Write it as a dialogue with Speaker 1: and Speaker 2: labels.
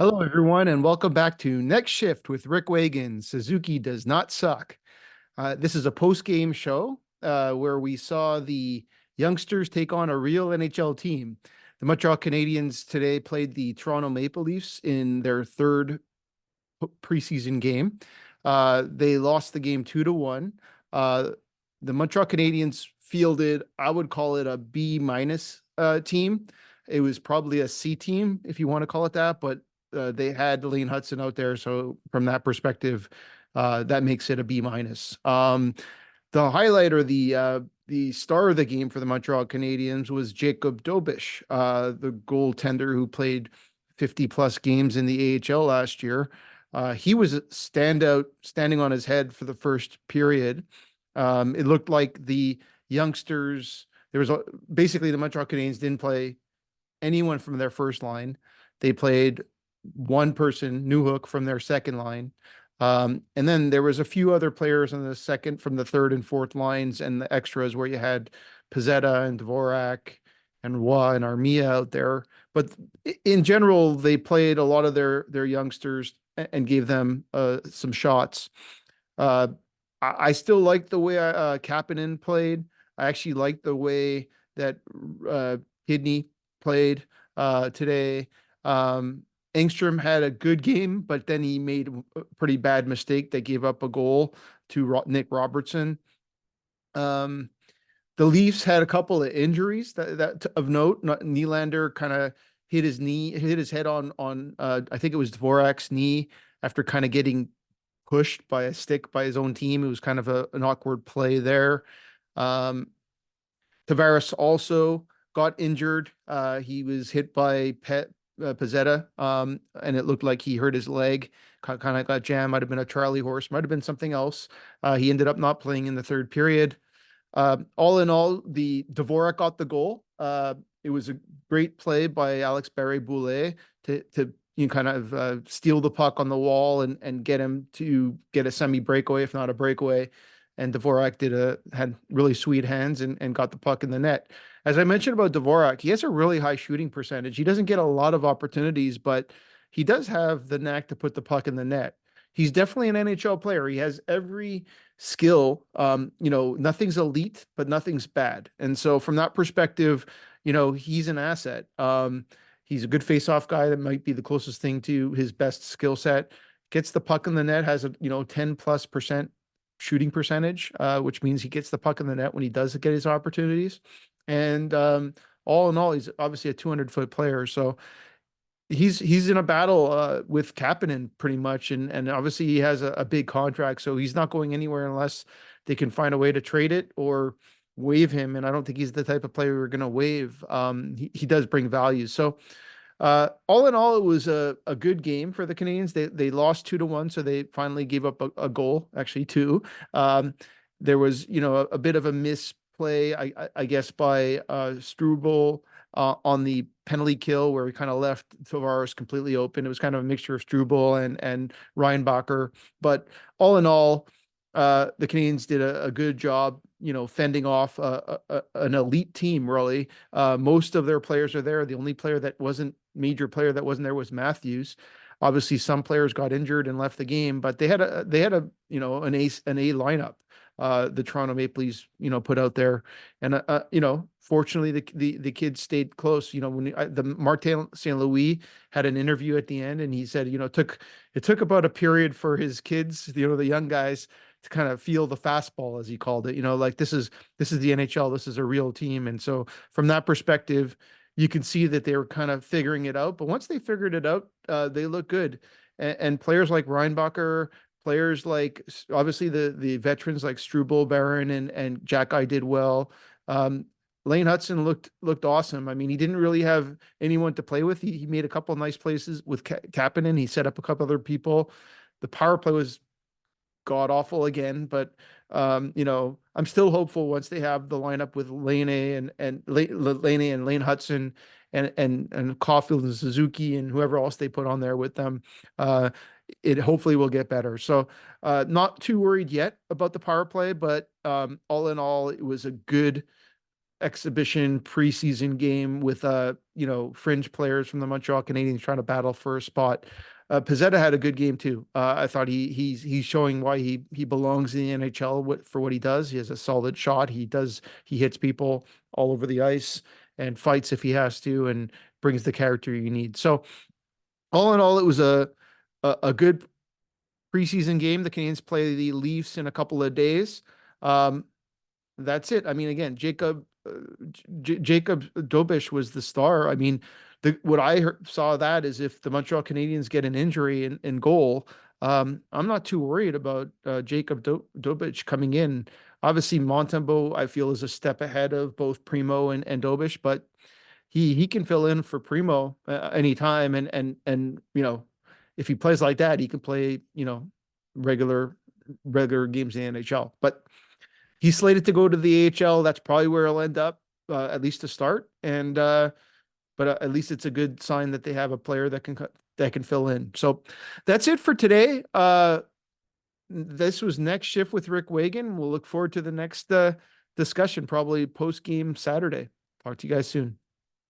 Speaker 1: Hello, everyone, and welcome back to Next Shift with Rick Wagan. Suzuki does not suck. This is a post-game show where we saw the youngsters take on a real NHL team. The Montreal Canadiens today played the Toronto Maple Leafs in their third preseason game. They lost the game 2-1. Uh, the Montreal Canadiens fielded, I would call it a B minus team. It was probably a C team, if you want to call it that, but they had Lane Hudson out there. So from that perspective, that makes it a B minus. The highlight or the star of the game for the Montreal Canadiens was Jacob Dobish, the goaltender who played 50 plus games in the AHL last year. He was a standout, standing on his head for the first period. It looked like the youngsters, basically the Montreal Canadiens didn't play anyone from their first line. They played one person, Newhook, from their second line. And then there was a few other players on the second from the third and fourth lines and the extras where you had Pizzetta and Dvorak and Roy and Armia out there. But in general, they played a lot of their youngsters and gave them some shots. Uh, I still like the way Kapanen played. I actually like the way that Kidney played today. Engstrom had a good game, but then he made a pretty bad mistake that gave up a goal to Nick Robertson. Um, the Leafs had a couple of injuries that of note. Nylander kind of hit his head on I think it was Dvorak's knee after kind of getting pushed by a stick by his own team. It was kind of an awkward play there. Um, Tavares also got injured. He was hit by Pizzetta, and it looked like he hurt his leg. Kind of got jammed. Might have been a Charlie horse. Might have been something else. He ended up not playing in the third period. All in all, the Dvorak got the goal. It was a great play by Alex Barré-Boulet to kind of steal the puck on the wall and get him to get a semi breakaway, if not a breakaway. And Dvorak had really sweet hands and got the puck in the net. As I mentioned about Dvorak, he has a really high shooting percentage. He doesn't get a lot of opportunities, but he does have the knack to put the puck in the net. He's definitely an NHL player. He has every skill. Nothing's elite, but nothing's bad. And so from that perspective, he's an asset. He's a good face-off guy that might be the closest thing to his best skill set. Gets the puck in the net, has a 10+% shooting percentage, which means he gets the puck in the net when he does get his opportunities. And all in all, he's obviously a 200-foot player. So he's in a battle with Kapanen pretty much, and obviously he has a big contract, so he's not going anywhere unless they can find a way to trade it or waive him. And I don't think he's the type of player we're going to waive. He does bring value. So all in all, it was a good game for the Canadiens. They lost 2-1, so they finally gave up a goal, actually two. There was a bit of a misplay, I guess, by Struble on the penalty kill where we kind of left Tavares completely open. It was kind of a mixture of Struble and Reinbacher. But all in all, the Canadiens did a good job, fending off an elite team, really. Most of their players are there. The only major player that wasn't there was Matthews. Obviously, some players got injured and left the game, but they had an A lineup. The Toronto Maple Leafs, put out there, and fortunately, the kids stayed close. When the Martin St. Louis had an interview at the end, and he said, it took about a period for his kids, the young guys, to kind of feel the fastball, as he called it. Like this is the NHL. This is a real team, and so from that perspective, you can see that they were kind of figuring it out. But once they figured it out, they look good, and players like Reinbacher. Players like obviously the veterans like Struble, Barron, and Jack did well. Lane Hudson looked awesome. I mean, he didn't really have anyone to play with. He made a couple of nice places with Kapanen. He set up a couple other people. The power play was god awful again, but I'm still hopeful once they have the lineup with Lane and Lane Hudson and Caulfield and Suzuki and whoever else they put on there with them. It hopefully will get better. So not too worried yet about the power play, but all in all, it was a good exhibition preseason game with fringe players from the Montreal Canadiens trying to battle for a spot. Pizzetta had a good game too. I thought he's showing why he belongs in the NHL for what he does. He has a solid shot. He hits people all over the ice and fights if he has to, and brings the character you need. So all in all, it was a good preseason game. The Canadiens play the Leafs in a couple of days. That's it. I mean, again, Jacob Dobish was the star. I mean, what I saw that is if the Montreal Canadiens get an injury in goal, I'm not too worried about Jacob Dobish coming in. Obviously, Montembeault, I feel, is a step ahead of both Primo and Dobish, but he can fill in for Primo anytime, and if he plays like that, he can play regular games in the NHL. But he's slated to go to the AHL. That's probably where he'll end up, at least to start. And but at least it's a good sign that they have a player that can fill in. So that's it for today. This was Next Shift with Rick Wagan. We'll look forward to the next discussion, probably post game Saturday. Talk to you guys soon.